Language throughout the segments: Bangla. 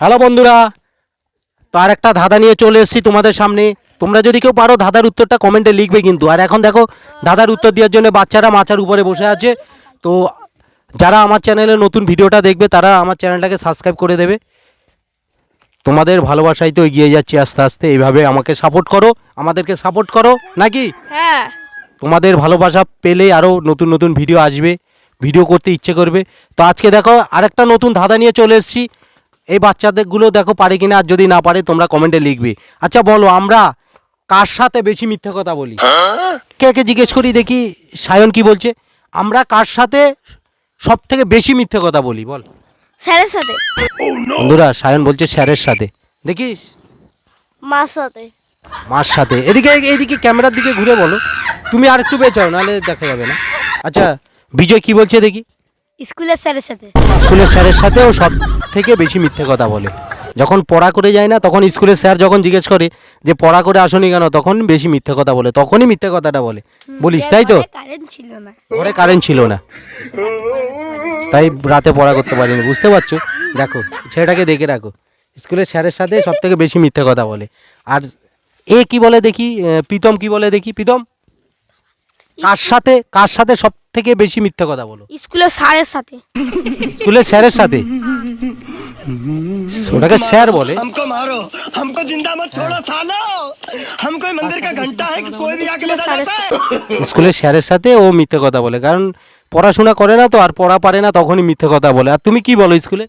হ্যালো বন্ধুরা, তো আর একটা ধাঁধা নিয়ে চলে এসেছি তোমাদের সামনে। তোমরা যদি কেউ পারো ধাঁধার উত্তরটা কমেন্টে লিখবে কিন্তু। আর এখন দেখো ধাঁধার উত্তর দেওয়ার জন্য বাচ্চারা মাচার উপরে বসে আছে। তো যারা আমার চ্যানেলে নতুন ভিডিওটা দেখবে তারা আমার চ্যানেলটাকে সাবস্ক্রাইব করে দেবে। তোমাদের ভালোবাসায় তো এগিয়ে যাচ্ছি আস্তে আস্তে। এইভাবে আমাকে সাপোর্ট করো, আমাদেরকে সাপোর্ট করো নাকি? হ্যাঁ, তোমাদের ভালোবাসা পেলে আরও নতুন নতুন ভিডিও আসবে, ভিডিও করতে ইচ্ছে করবে। তো আজকে দেখো আরেকটা নতুন ধাঁধা নিয়ে চলে এসেছি। এই বাচ্চাদেরগুলো দেখো পারে কিনা, আর যদি না পারে তোমরা কমেন্টে লিখবে। আচ্ছা বলো, আমরা কার সাথে বেশি মিথ্যে কথা বলি? কে কে জিজ্ঞেস করি দেখি। সায়ন কি বলছে? আমরা কার সাথে সব থেকে বেশি মিথ্যে কথা বলি বল। স্যারের সাথে, বন্ধুরা সায়ন বলছে স্যারের সাথে। দেখিস মার সাথে। মার সাথে। এদিকে এইদিকে ক্যামেরার দিকে ঘুরে বলো। তুমি আর একটু বেচাও, নাহলে দেখা যাবে না। আচ্ছা বিজয় কি বলছে দেখি। স্কুলের স্যারের সাথে। স্কুলের স্যারের সাথেও সব থেকে বেশি মিথ্যে কথা বলে। যখন পড়া করে যায় না তখন স্কুলের স্যার যখন জিজ্ঞেস করে যে পড়া করে আসনি কেন, তখন বেশি মিথ্যে কথা বলে, তখনই মিথ্যে কথাটা বলে। বলিস তাই তো? কারেন্ট ছিল না। ঘরে কারেন্ট ছিল না, তাই রাতে পড়া করতে পারিনি। বুঝতে পারছো? দেখো ছেলেটাকে দেখে রাখো। স্কুলের স্যারের সাথে সব থেকে বেশি মিথ্যে কথা বলে। আর এ কি বলে দেখি, প্রীতম কি বলে দেখি। প্রীতম কার সাথে সব থেকে বেশি মিথ্যে কথা বলো? স্কুলের স্যারের সাথে। স্কুলের স্যারের সাথে। ওটাকে স্যার বলে। हमको मारो, हमको जिंदा मत छोड़ो सालो। हम कोई मंदिर का घंटा है कि कोई भी आके बजा जाता है। স্কুলের স্যারের সাথে ও মিথ্যে কথা বলে, কারণ পড়াশোনা করে না তো, আর পড়া পারে না, তখনই মিথ্যে কথা বলে। আর তুমি কি বলো স্কুলে?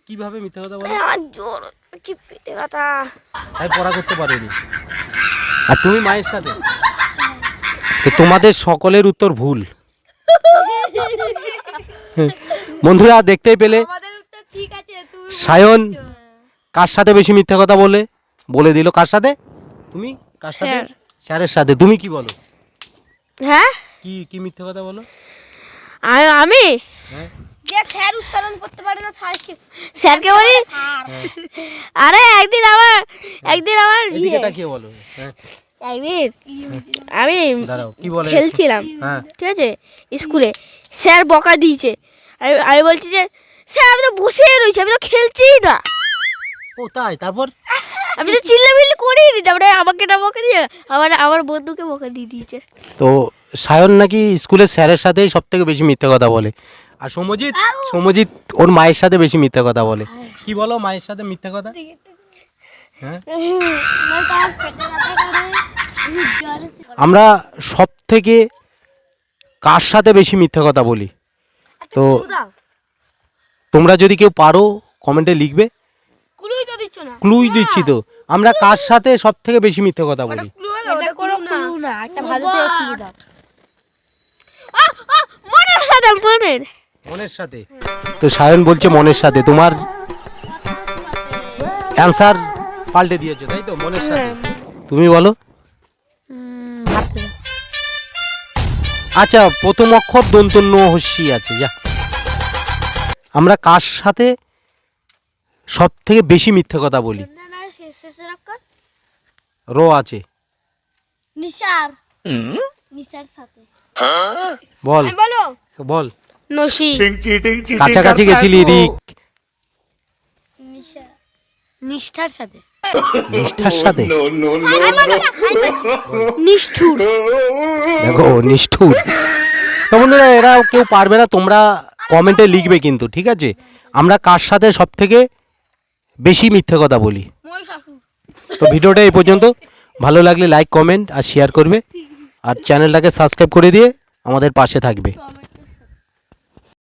কিভাবে মিথ্যে কথা বলো? আমার জোর হচ্ছে পেটে ব্যথা। তাই পড়া করতে পারোনি। আর তুমি মায়ের সাথে। তো তোমাদের সকলের উত্তর ভুল। বন্ধুরা দেখতেই পেলে আমাদের উত্তর ঠিক আছে, তুমি সায়ন কার সাথে বেশি মিথ্যে কথা বলে দিল। কার সাথে? তুমি কার সাথে? স্যার। স্যারের সাথে। তুমি কি বলো? হ্যাঁ, কি মিথ্যে কথা বলো? আমি হ্যাঁ যে স্যার উচ্চারণ করতে পারে না স্যারকে বলি। আরে একদিন আমার এদিকে তাকিয়ে বলো। হ্যাঁ একদিন আমি দাঁড়াও, কি বলে? খেলছিলাম, হ্যাঁ ঠিক আছে, স্কুলে স্যার বকা দিয়েছে। আমি বলছি যে স্যার আমি তো বসে রয়েছি, আমি তো খেলছি না। ও তাই? তারপর আমি তো চিল্লামিল্লি করিনি, তারপরে আমাকে না বকা দিয়ে আমার বন্ধুকে বকা দিয়ে দিয়েছে। তো সায়ন নাকি স্কুলের স্যারের সাথেই সব থেকে বেশি মিথ্যে কথা বলে। আর সমজিৎ ওর মায়ের সাথে বেশি মিথ্যে কথা বলে। কি বলো মায়ের সাথে মিথ্যে কথা? হ্যাঁ আমরা সব থেকে কার সাথে বেশি মিথ্যে কথা বলি? তো তোমরা যদি কেউ পারো কমেন্টে লিখবে। ক্লুই তো দিচ্ছ না। ক্লুই দিচ্ছি তো। আমরা কার সাথে সব থেকে বেশি মিথ্যে কথা বলি? এটা কোনো ক্লু না, একটা ভালো করে ক্লু দাও। মনের সাথে, মনের সাথে। তো সায়ন বলছে মনের সাথে। তোমার অ্যান্সার পাল্টে দিয়েছো তাই তো? মনের সাথে। তুমি বলো। আচ্ছা প্রথম অক্ষর দন্ত ন হস্যি আছে। যা, আমরা কার সাথে সব থেকে বেশি মিথ্যে কথা বলি? র আছে। নিসার সাথে। বল বলো। বল। নসি। কাছাকাছি গেছিলি রিক। নিষ্ঠার সাথে। নিষ্ঠার সাথে। নিষ্ঠুর। দেখো নিষ্ঠুর। তো বন্ধুরা এরা কেউ পারবে না, তোমরা কমেন্টে লিখবে কিন্তু, ঠিক আছে? আমরা কার সাথে সব থেকে বেশি মিথ্যে কথা বলি? তো ভিডিওটা এই পর্যন্ত। ভালো লাগলে লাইক কমেন্ট আর শেয়ার করবে, আর চ্যানেলটাকে সাবস্ক্রাইব করে দিয়ে আমাদের পাশে থাকবে।